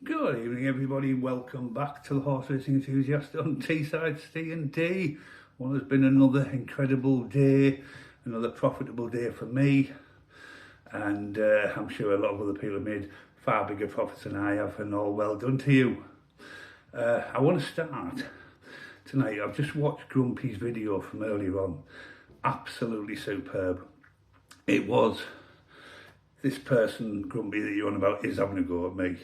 Good evening, everybody. Welcome back to the Horse Racing Enthusiast on Teesside Ste&Dee. Well, it's been another incredible day, another profitable day for me, and I'm sure a lot of other people have made far bigger profits than I have, and all well done to you. I want to start tonight. I've just watched Grumpy's video from earlier on. Absolutely superb. It was this person, Grumpy, that you're on about, is having a go at me.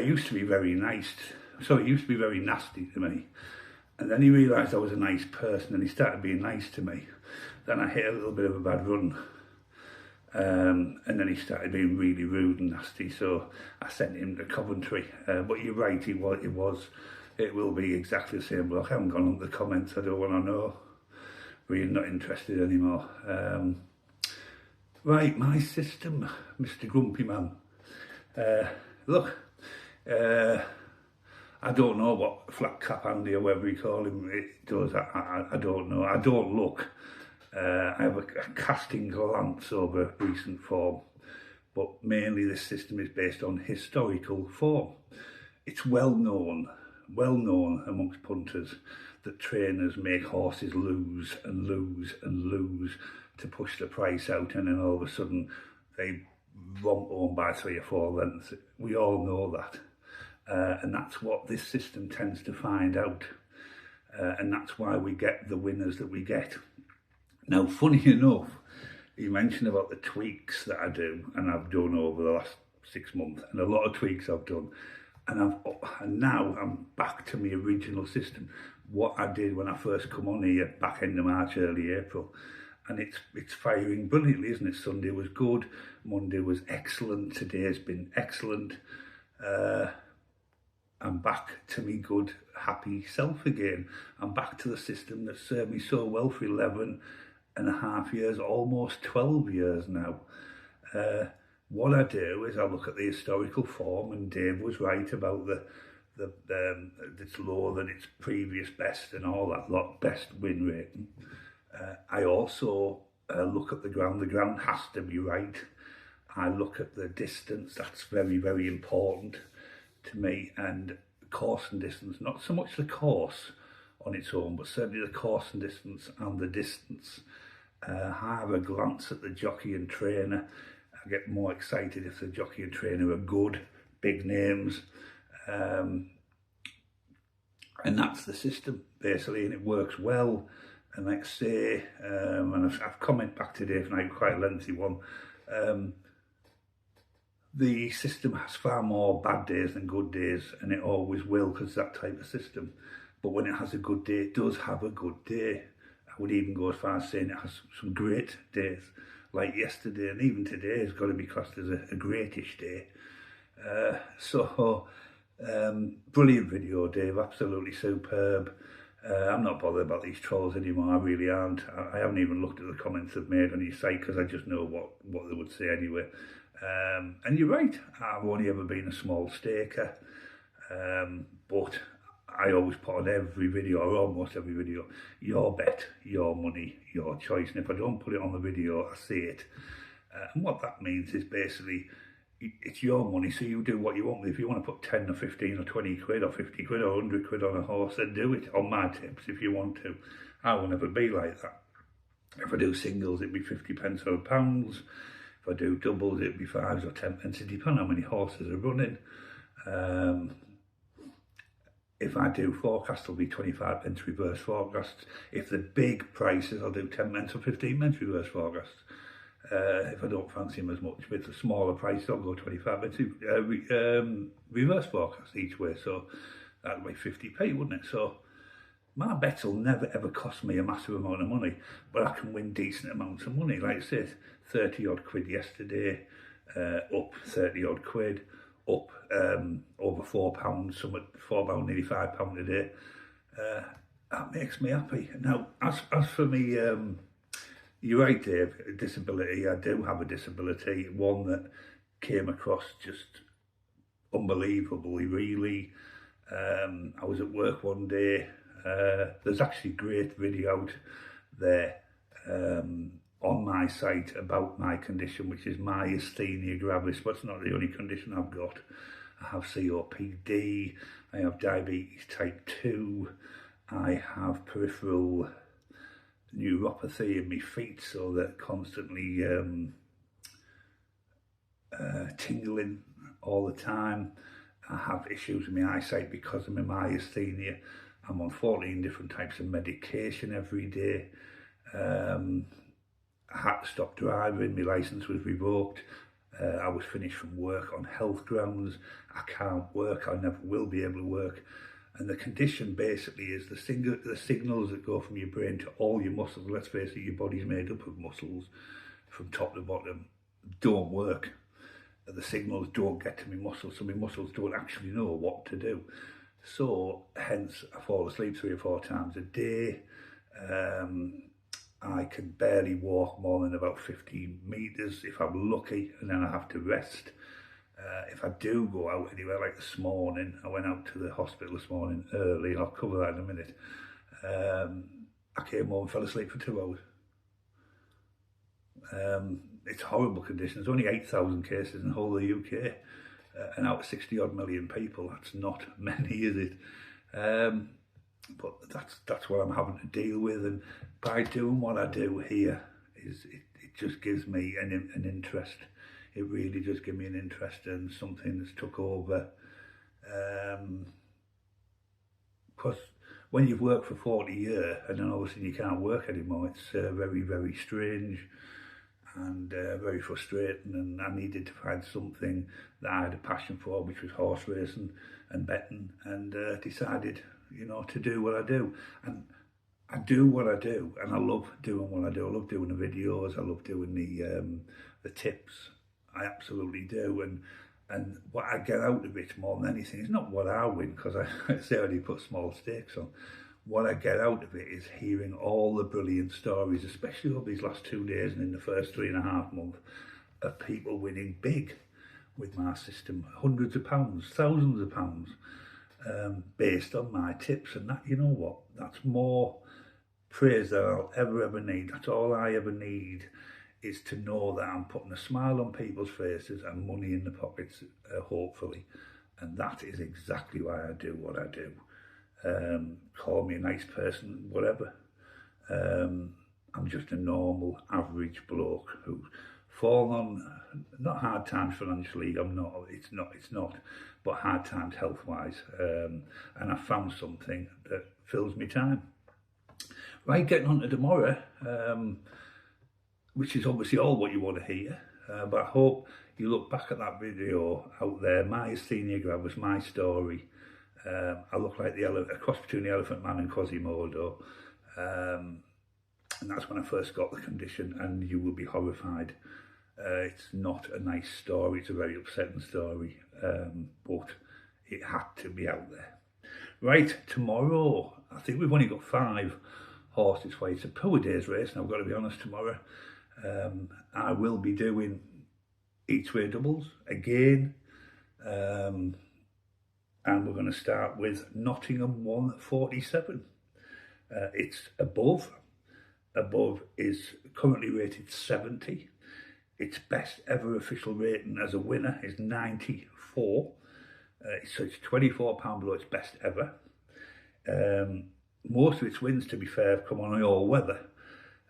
Used to be very nice, used to be very nasty to me. And then he realised I was a nice person and he started being nice to me. Then I hit a little bit of a bad run. And then he started being really rude and nasty, so I sent him to Coventry. But you're right, it will be exactly the same block. I haven't gone on the comments, I don't want to know. Really not interested anymore. Right, my system, Mr. Grumpy Man. Look. I don't know what Flat Cap Andy or whatever you call him it does. I don't know. I don't look. I have a casting glance over recent form, but mainly this system is based on historical form. It's well known amongst punters that trainers make horses lose and lose and lose to push the price out, and then all of a sudden they romp home by 3 or 4 lengths. We all know that. And that's what this system tends to find out. And that's why we get the winners that we get. Now, funny enough, you mentioned about the tweaks that I do, and I've done over the last 6 months, and a lot of tweaks I've done. And now I'm back to my original system, what I did when I first come on here, back end of March, early April. And it's firing brilliantly, isn't it? Sunday was good, Monday was excellent, today's been excellent. I'm back to me good, happy self again. I'm back to the system that served me so well for 11 and a half years, almost 12 years now. What I do is I look at the historical form, and Dave was right about it's lower than its previous best and all that lot, best win rating. I also look at the ground. The ground has to be right. I look at the distance. That's very, very important to me. And course and distance, not so much the course on its own, but certainly the course and distance and the distance. I have a glance at the jockey and trainer. I get more excited if the jockey and trainer are good, big names. And that's the system, basically, and it works well. And like I say, and I've commented back today for quite a lengthy one, the system has far more bad days than good days, and it always will, because it's that type of system. But when it has a good day, it does have a good day. I would even go as far as saying it has some great days, like yesterday, and even today has got to be classed as a greatish day. Brilliant video, Dave, absolutely superb. I'm not bothered about these trolls anymore, I really aren't. I haven't even looked at the comments they've made on your site, because I just know what they would say anyway. And you're right, I've only ever been a small staker, but I always put on every video, or almost every video, your bet, your money, your choice. And if I don't put it on the video, I see it. And what that means is basically, it's your money, so you do what you want. If you want to put 10 or 15 or 20 quid or 50 quid or 100 quid on a horse, then do it on my tips if you want to. I will never be like that. If I do singles, it'd be 50 pence or £1. If I do doubles, it'd be 5s or 10 pence. It depends how many horses are running. If I do forecasts, it'll be 25 pence reverse forecasts. If the big prices, I'll do 10 pence or 15 pence reverse forecasts. If I don't fancy him as much, with the smaller price, I'll go 25 pence reverse forecast each way. So that'd be 50p, wouldn't it? So my bets will never ever cost me a massive amount of money, but I can win decent amounts of money. Like I said, 30 odd quid yesterday, up 30 odd quid, up over £4, some at £4, nearly £5 today. That makes me happy. Now, as for me, you're right, Dave, disability. I do have a disability, one that came across just unbelievably, really. I was at work one day. There's actually a great video out there on my site about my condition, which is myasthenia gravis, but it's not the only condition I've got. I have COPD, I have diabetes type 2, I have peripheral neuropathy in my feet, so they're constantly tingling all the time. I have issues with my eyesight because of my myasthenia. I'm on 14 different types of medication every day. I had to stop driving, my licence was revoked. I was finished from work on health grounds. I can't work, I never will be able to work. And the condition basically is the signals that go from your brain to all your muscles, let's face it, your body's made up of muscles from top to bottom, don't work. The signals don't get to my muscles, so my muscles don't actually know what to do. So hence I fall asleep 3 or 4 times a day. I can barely walk more than about 15 metres if I'm lucky, and then I have to rest. If I do go out anywhere, like this morning, I went out to the hospital this morning early, and I'll cover that in a minute. I came home and fell asleep for 2 hours. It's horrible conditions. There's only 8,000 cases in the whole of the UK, and out of 60 odd million people, that's not many, is it? But that's what I'm having to deal with, and by doing what I do here, it just gives me an interest. It really does give me an interest in something that's took over. Because when you've worked for 40 years and then all of a sudden you can't work anymore, it's very, very strange and very frustrating. And I needed to find something that I had a passion for, which was horse racing and betting, and decided, you know, to do what I do. And I do what I do, and I love doing what I do. I love doing the videos, I love doing the tips. I absolutely do, and what I get out of it more than anything is not what I win, because I say I already put small stakes on. What I get out of it is hearing all the brilliant stories, especially over these last 2 days and in the first 3.5 months, of people winning big with my system, hundreds of pounds, thousands of pounds, based on my tips. And that, you know what, that's more praise than I'll ever need. That's all I ever need, is to know that I'm putting a smile on people's faces and money in the pockets, hopefully. And that is exactly why I do what I do. Call me a nice person, whatever. I'm just a normal, average bloke who's fallen on, not hard times financially, it's not, but hard times health-wise. And I found something that fills me time. Right, getting on to tomorrow, which is obviously all what you want to hear, but I hope you look back at that video out there. My asthenia grab was my story. I look like a cross between the Elephant Man and Quasimodo, and that's when I first got the condition, and you will be horrified. It's not a nice story, it's a very upsetting story, but it had to be out there. Right, tomorrow, I think we've only got 5 horses for you. It's a poor day's race, and I've got to be honest, tomorrow. I will be doing each way doubles again, and we're going to start with Nottingham 147. It's above is currently rated 70. Its best ever official rating as a winner is 94, so it's £24 below its best ever. Most of its wins, to be fair, have come on all weather,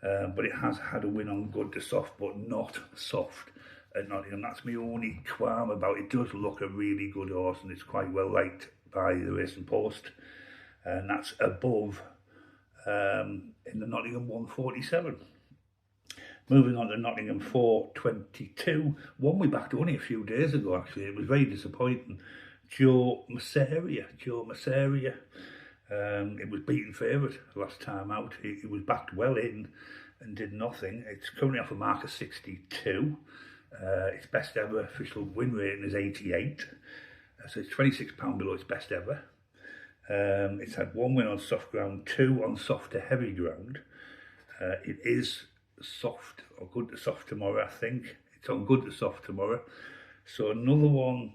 but it has had a win on good to soft, but not soft at Nottingham. That's my only qualm about it. It does look a really good horse, and it's quite well liked by the Racing Post, and that's above in the Nottingham 147. Moving on to Nottingham 422, one we backed only a few days ago, actually. It was very disappointing. Joe Masseria. It was beaten favourite last time out. It was backed well in and did nothing. It's currently off a mark of 62. Its best ever official win rating is 88. So it's £26 below its best ever. It's had 1 win on soft ground, 2 on soft to heavy ground. It is soft or good to soft tomorrow, I think. It's on good to soft tomorrow. So another one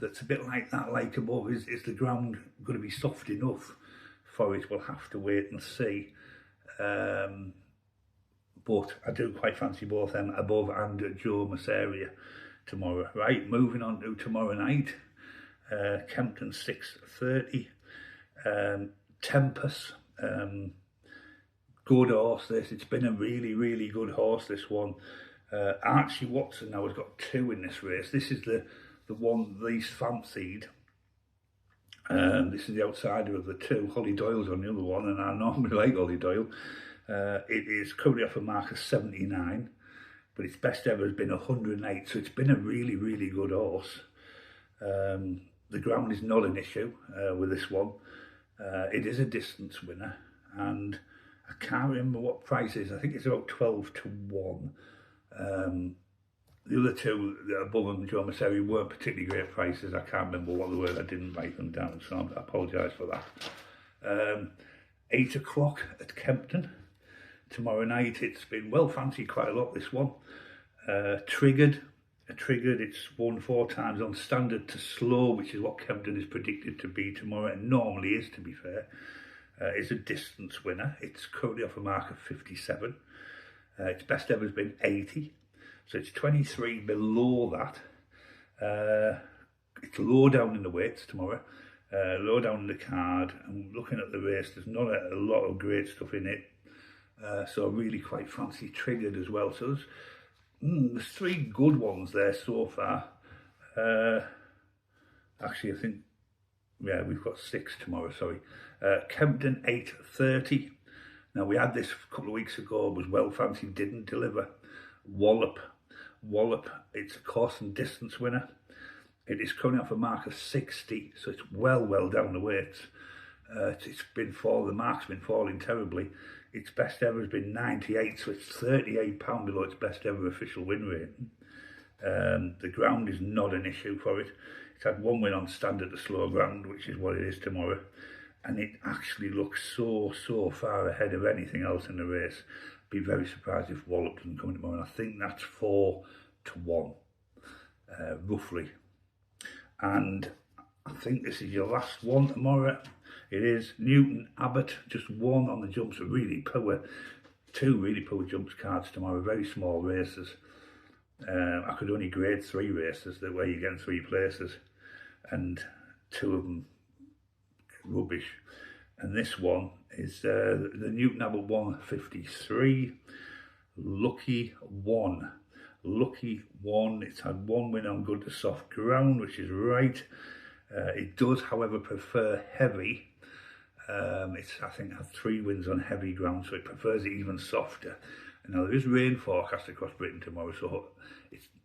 that's a bit like that, like above, is the ground going to be soft enough for it? We'll have to wait and see. But I do quite fancy both them, above and Joe Masseria, tomorrow. Right, moving on to tomorrow night. Kempton 6:30. Tempest. Good horse this. It's been a really, really good horse, this one. Archie Watson now has got 2 in this race. This is the one least fancied. This is the outsider of the 2. Holly Doyle's on the other one, and I normally like Holly Doyle. It is currently off a mark of 79, but its best ever has been 108, so it's been a really, really good horse. The ground is not an issue with this one. It is a distance winner, and I can't remember what price it is. I think it's about 12 to 1. The other 2 above them, Joe Masseri, weren't particularly great prices. I can't remember what they were. I didn't write them down, so I apologise for that. 8 o'clock at Kempton tomorrow night. It's been well fancied quite a lot, this one. Triggered, it's won 4 times on standard to slow, which is what Kempton is predicted to be tomorrow, and normally is, to be fair. It's a distance winner. It's currently off a mark of 57. Its best ever has been 80. So it's 23 below that. It's low down in the weights tomorrow, low down in the card. And looking at the race, there's not a lot of great stuff in it. So I really quite fancy Triggered as well. So there's 3 good ones there so far. Actually, I think, yeah, we've got 6 tomorrow, sorry. Kempton 8:30. Now, we had this a couple of weeks ago, was well fancied, didn't deliver. Wallop, it's a course and distance winner. It is coming off a mark of 60, so it's well down the weights. The mark's been falling terribly. Its best ever has been 98, so it's £38 below its best ever official win rating. The ground is not an issue for it. It's had 1 win on standard to slow ground, which is what it is tomorrow. And it actually looks so far ahead of anything else in the race. Be very surprised if Wallop doesn't come in tomorrow. And I think that's 4 to 1, roughly. And I think this is your last one tomorrow. It is Newton Abbott, just 1 on the jumps, really poor. 2 really poor jumps cards tomorrow, very small races. I could only grade 3 races, the way you get 3 places, and 2 of them rubbish. And this one is the Newton Abbott 153, Lucky One. It's had 1 win on good to soft ground, which is right. It does, however, prefer heavy. It's, I think, had 3 wins on heavy ground, so it prefers it even softer. And now there is rain forecast across Britain tomorrow, so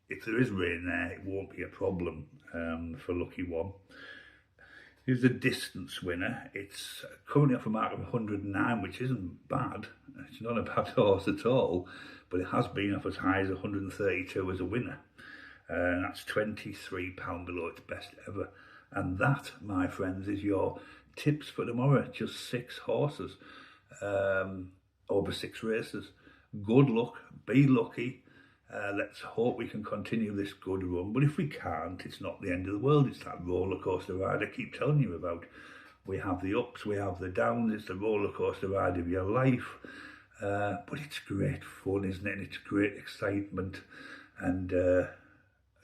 if there is rain there, it won't be a problem for Lucky One. Here's the distance winner. It's currently off a mark of 109, which isn't bad. It's not a bad horse at all, but it has been off as high as 132 as a winner. And that's £23 below its best ever. And that, my friends, is your tips for tomorrow. Just 6 horses, over 6 races. Good luck, be lucky. Let's hope we can continue this good run. But if we can't, it's not the end of the world. It's that roller coaster ride I keep telling you about. We have the ups, we have the downs. It's the roller coaster ride of your life. But it's great fun, isn't it? And it's great excitement. And I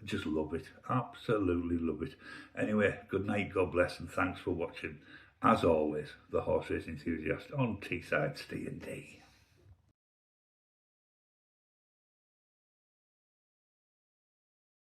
just love it. Absolutely love it. Anyway, good night, God bless, and thanks for watching. As always, the horse race enthusiast on Teesside Ste&Dee.